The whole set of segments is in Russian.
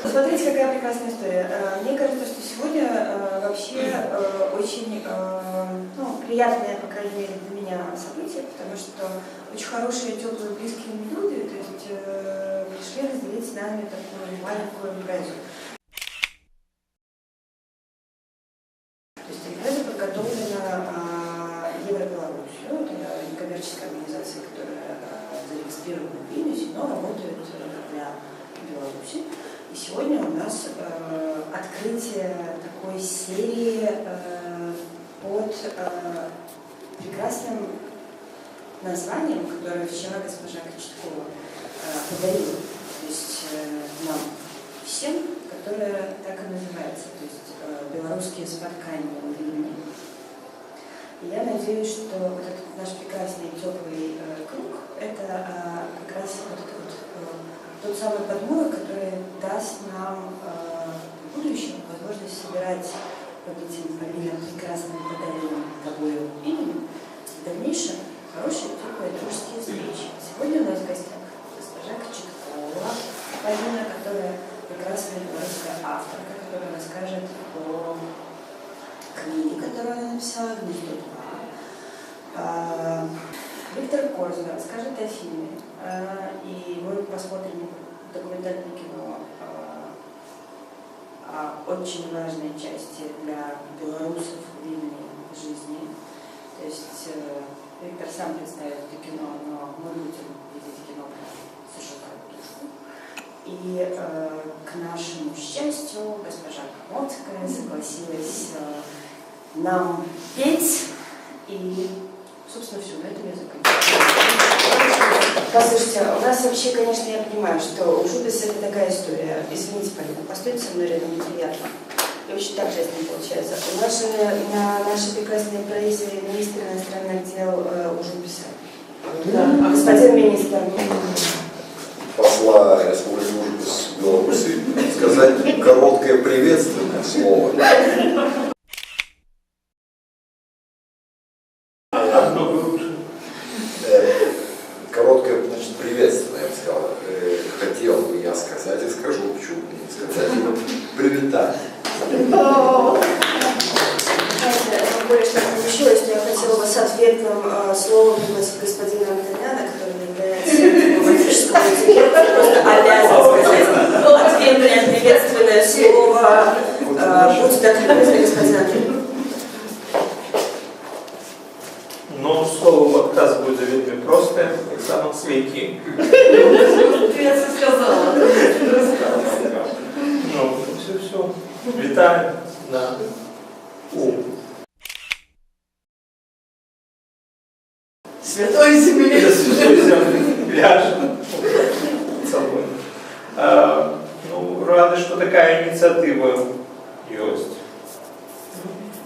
Смотрите, какая прекрасная история. Мне кажется, что сегодня вообще очень приятное, по крайней мере, для меня событие, потому что очень хорошие, теплые, близкие люди, то есть пришли разделить с нами такую маленькую импрезу. То есть импреза подготовлена Евробеларусью, это некоммерческая организация, которая зарегистрирована в Вильнюсе, но работает для Беларуси. И сегодня у нас открытие такой серии под прекрасным названием, которое вчера госпожа Кочеткова подарила. То есть нам всем, которое так и называется, то есть белорусские споткания в Вильне. И я надеюсь, что вот этот наш прекрасный теплый круг – это как раз вот это тот самый подмурок, который даст нам в будущем возможность собирать под этим прекрасным подаренным тобою именем в дальнейшем хорошие, теплые, дружеские встречи. Сегодня у нас в гостях госпожа Кочеткова, Полина, которая прекрасная белорусская авторка, которая расскажет о книге, которую она написала «Гнездо 2». Виктор Корзунов расскажет о фильме, и мы посмотрим документальное кино о очень важной части для белорусов в Вильне жизни. То есть Виктор сам представит это кино, но мы будем видеть кино совершенно душку. И к нашему счастью госпожа Комодская согласилась нам петь, и собственно, все, на этом я заканчиваю. Послушайте, у нас вообще, конечно, я понимаю, что у Жубиса это такая история. Извините, Полина, постойте со мной рядом, неприятно. И очень так жизнь не получается. У нас же на нашей прекрасной проекте министр иностранных дел у Жубиса. Да. Господин министр. Посла Республики Ужбис в Беларуси сказать короткое приветственное слово. Короткое, значит, приветственно, я бы сказал. Хотел бы я сказать и скажу, почему бы не сказать, привитать. Кое-что получилось, но я хотела бы с ответным словом пригласить господина Антоняна, который является дипломатического этикета, просто обязан сказать ответное приветственное слово. Будьте так любезны, господин Антонян. Ну, слово в отказ будет вельми простое, так само свеки. Я все сказала. Ну, все. Витаю на Святой земли. Святой земли. Пляж. Ну, рады, что такая инициатива есть.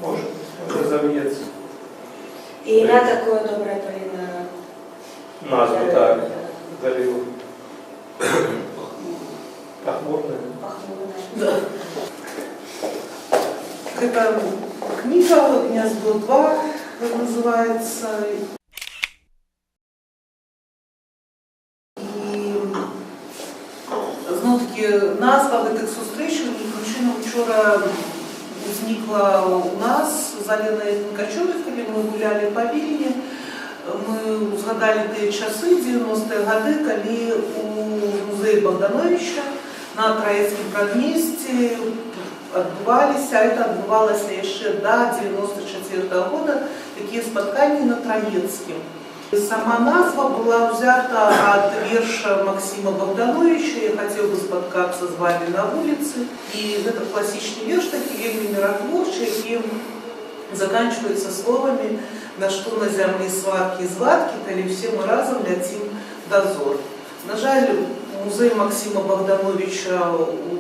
Может разовьется. И имя такое доброе, Полина. Назву так. Дарил. Похмурная. Да. Это книга «Гнездо 2» называется. І знов-таки назва гэтых сустрэчаў, причина вчора возникла у нас з Аленой Тынкачевой, калі мы гуляли по Вільні. Мы згадали тыя часы, 90-е гады, калі у музеі Богдановича на Троецкім прадмесці адбываліся, это адбывалася яшчэ до 94-го года, такие спатканні на Троецкім. Сама назва была взята от верша Максима Богдановича «Я хотел бы споткаться с вами на улице». И это классичный верш, такие вельми миротворчий, який заканчивается словами «На что на земле сватки и зватки, коли все мы разом летим дозор». На жаль, музей Максима Богдановича у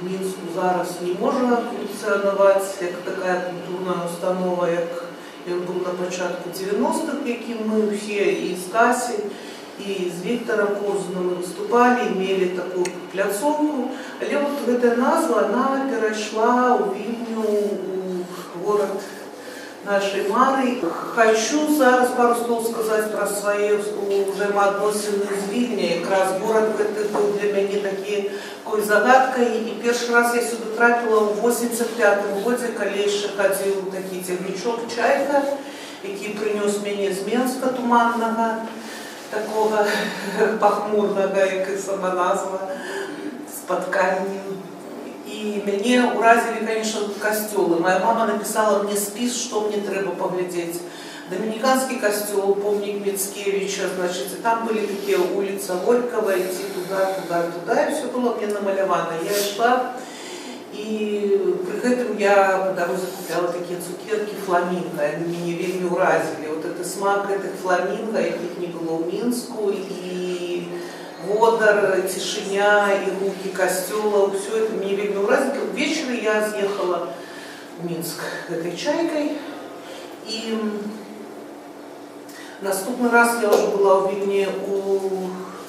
Мінску зараз не може функціонувати як така культурна установа, як він був на початку 90-х, яким ми всі і з Касі, і з Віктором Корзуном виступали, мали таку пляцовку. Але от ця назва, вона перейшла у Вільню, у город нашей Марой. Хочу зараз пару слов сказать про свои взаимоотносины з Вільні. Якраз город этот был для меня такой загадкой. И первый раз я сюда трапила в 85-м году, коли ще ходил такий тягничок «Чайка», який принес мені з Менська туманного, такого похмурного, як і сама назва, споткання. И меня уразили, конечно, костелы. Моя мама написала мне список, что мне треба поглядеть. Доминиканский костел, помник Мицкевича, значит, и там были такие улицы Горького, идти туда, и все было мне намалевано. Я шла, и при этом я по дороге купляла такие цукерки фламинго, они меня вельми уразили. Вот это смак этих фламинго, яких не было в Минску, и водар, тишиня, и руки костела, все это мне вельми уразило. Вечером я съехала в Минск этой «Чайкой», и наступный раз я уже была в Вильне у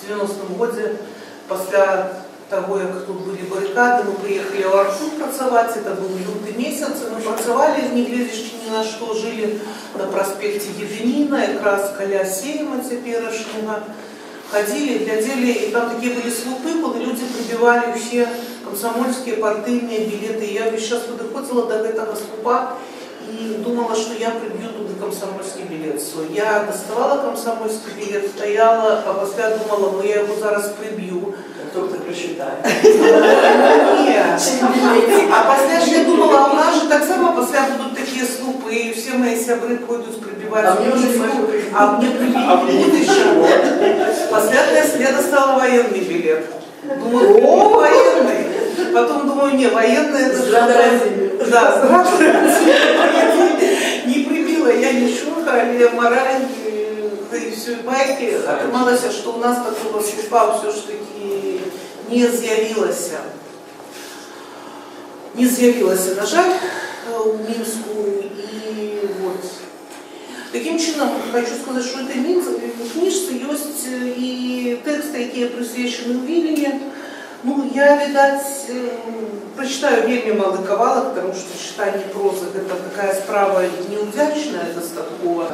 90-м году, после того, как тут были баррикады, мы приехали в Архут працевать, это был лютый месяц, и мы працевали, не глядячи ни на что, жили на проспекте Єдиніна, якраз каля Сейма теперешнего. Ходили, глядели, и там такие были слупы, куда люди прибивали все комсомольские партийные билеты. И я сейчас подходила до этого слупа и думала, что я прибью туда комсомольский билет свой. Я доставала комсомольский билет, стояла, а после думала, ну я его зараз прибью. Кто то прочитает? Нет. А после я думала, а у нас же так само после будут такие слупы, и все мои сябры пойдут прибивать. А мне уже не а мне прибить еще. Последняя следа стала военный билет. Думаю, о, военный. Потом думаю, не, военный это же... Да, не прибила я ничего, але мораль и все байки. Оказалось, что у нас такого слепа все-таки не з'явилось. Не з'явилось, на жаль, у Минску. И вот. Таким чином, хочу сказать, что это в книжце есть и тексты, які присвячені Вільні. Ну, я, видать, прочитаю вельми малый кавалок, потому что читание прозы – это такая справа неудачная достатково.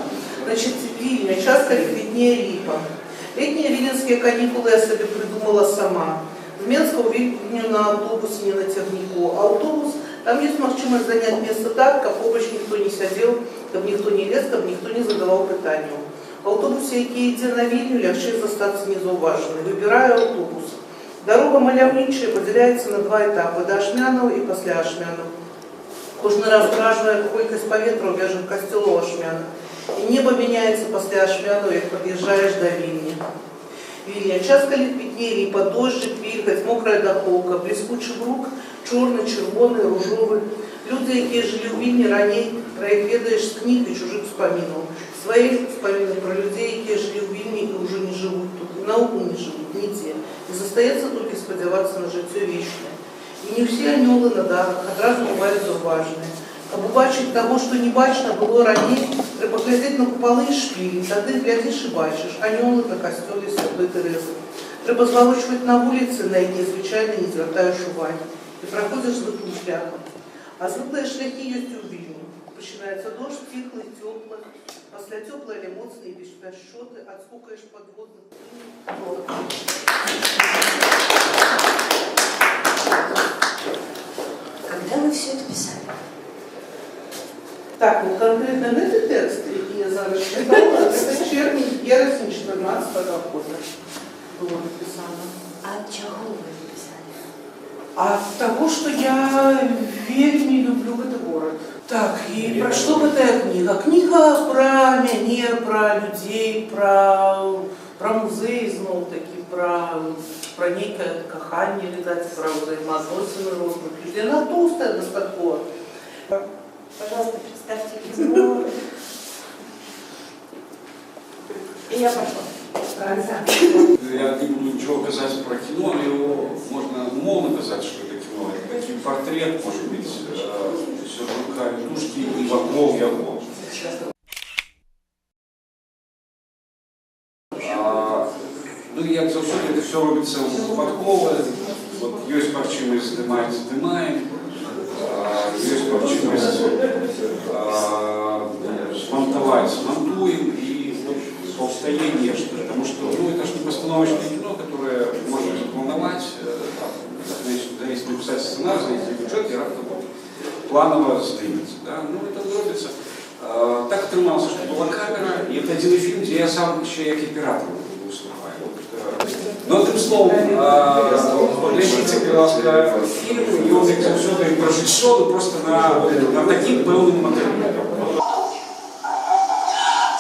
Значит, Вильня, час летняя липа. Летние виленские каникулы я себе придумала сама. В Менску в Вильню на автобусе, не на тягнику. Автобус, там есть возможность занять место так, как побач никто не сидел, чтобы никто не лез, чтобы никто не задавал питанию. В автобусе, який йде на Вильню, легче застаться незауваженным. Выбираю автобус. Дорога мальовничая поділяється на два етапи – до Ашмянова і після Ашмянова. Кожен раз вражує кількість повітря біжить к костелу Ашмяна. І небо міняється після Ашмянова, як під'їжджаєш до Вільні. Вільня. Час, коли пітніє, і подождик, вільгать, мокрая даховка, блискучий брук, чорний, червоний, ружовий. Люди, які жили у Вільні раніше, про їх ведаєш з книг і чужих вспоминів. Своих вспоминів про людей, які жили у Вільні і вже не живуть тут, і науку не живуть, не те. И застається только сподіватися на життя вічне. І не всі аньоли на дахах одразу бувають зауважені. Аби бачити того, що не бачно було раніше, треба глядіти на куполи і шпилі, тоді глядиш і бачиш аньоли на костелі Святої Терези. Треба зворочувати на вулиці, на які звичайно не звертаєш уваги. І проходиш звиклим шляхом. А звиклі шляхи є у Вільні. Починається дощ, тихлий, теплий. Після теплої емоції без щоти, отскукаєш подводних. Когда вы все это писали? Так, ну конкретно этот текст, який я зараз читала, це червень, вересень 14-го года было написано. А от чего вы это писали? От того, что я вельми люблю этот город. Так, и про что эта книга? Книга про меня, про людей, про музей, знову таки, про некое кохание, видать, про взаимоотносины розных людей. Она толстая достаточно. Пожалуйста, представьте кино. И я пошла. Я не буду ничего казать про кино, но его можно умовно казать, что это кино. Это такой портрет, может быть, Сержука Ведушки и вокруг его. Ну, як завжди, це все робиться випадково. От є парчимость здимаємо, є парчимость нежно, потому что это же не постановочное кино, которое можно заплановать, зависит написать сценарий, зависит бюджет и раптом планово сдвинется. Да? Это робится. Так отрималося, що була камера, і це єдиний фільм, де я сам ще як оператор виступаю. Одним словом, поглядіть, будь ласка, фільм, і він як завжди прожиття, просто на таким певним матеріалом.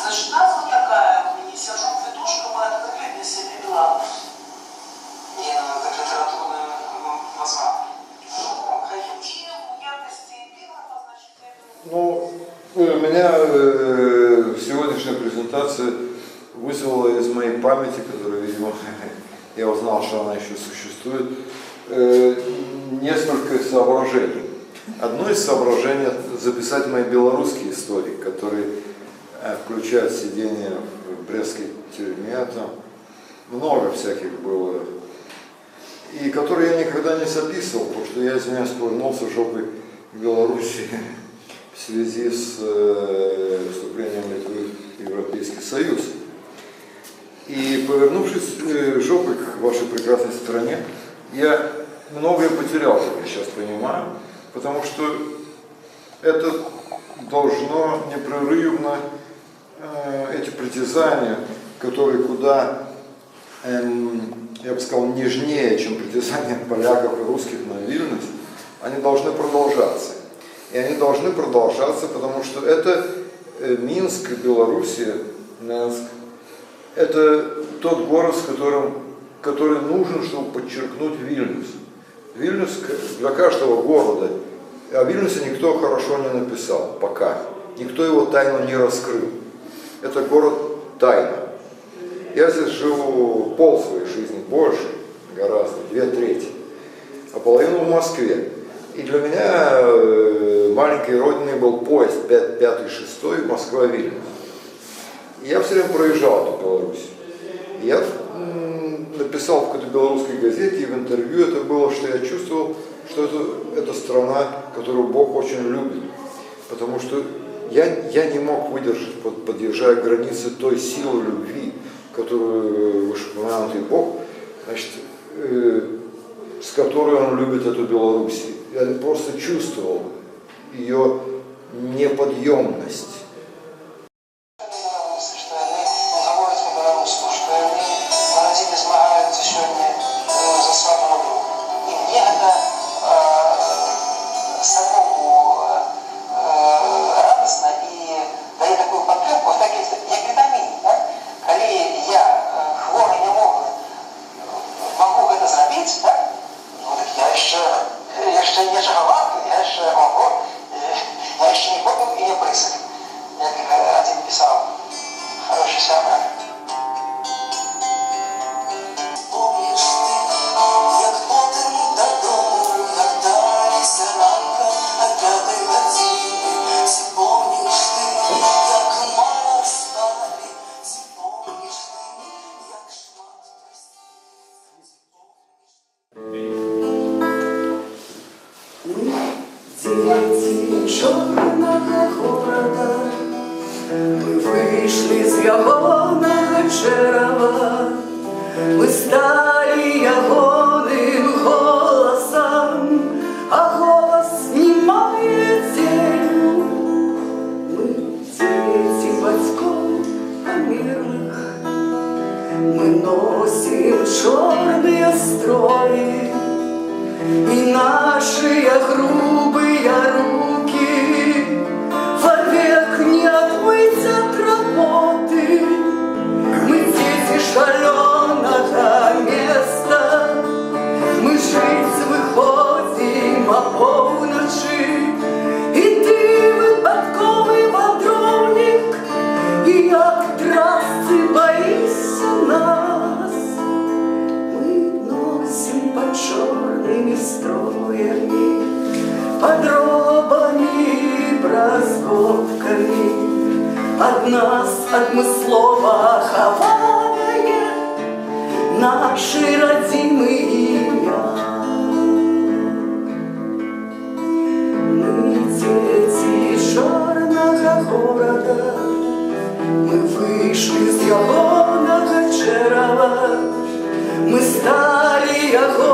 Значит, назва такая, не сержу Петушка, моя конкретная себе Беларусь. Не, это литературная назва. Меня сегодняшняя презентация вызвала из моей памяти, которая, видимо, я узнал, что она еще существует, несколько соображений. Одно из соображений – записать мои белорусские истории, которые включают сидение в Брестской тюрьме, там много всяких было, и которые я никогда не записывал, потому что я, извиняюсь, повернулся жопой в Беларуси в связи с вступлением Литвы в Европейский Союз. И повернувшись жопой к вашей прекрасной стране, я многое потерял, как я сейчас понимаю, потому что это должно непрерывно, эти притязания, которые куда, я бы сказал, нежнее, чем притязания поляков и русских на Вильнюс, они должны продолжаться. И они должны продолжаться, потому что это Минск, Белоруссия, Минск, это тот город, который нужен, чтобы подчеркнуть Вильнюс. Вильнюс для каждого города, о Вильнюсе никто хорошо не написал пока, никто его тайну не раскрыл. Это город тайна. Я здесь живу пол своей жизни, больше гораздо, 2/3, а половину в Москве. И для меня маленькой родиной был поезд 5-6 Москва-Вильнюс. И я все время проезжал эту Беларусь. Я написал в какой-то белорусской газете, и в интервью это было, что я чувствовал, что это страна, которую Бог очень любит. Потому что я не мог выдержать, подъезжая к границе той силы любви, которую вышеупомянутый Бог, значит, с которой Он любит эту Беларусь. Я просто чувствовал ее неподъемность. От нас отмыслово ховая наши родимые имя. Мы дети черного города, мы вышли с Ялона. вечера мы стали яго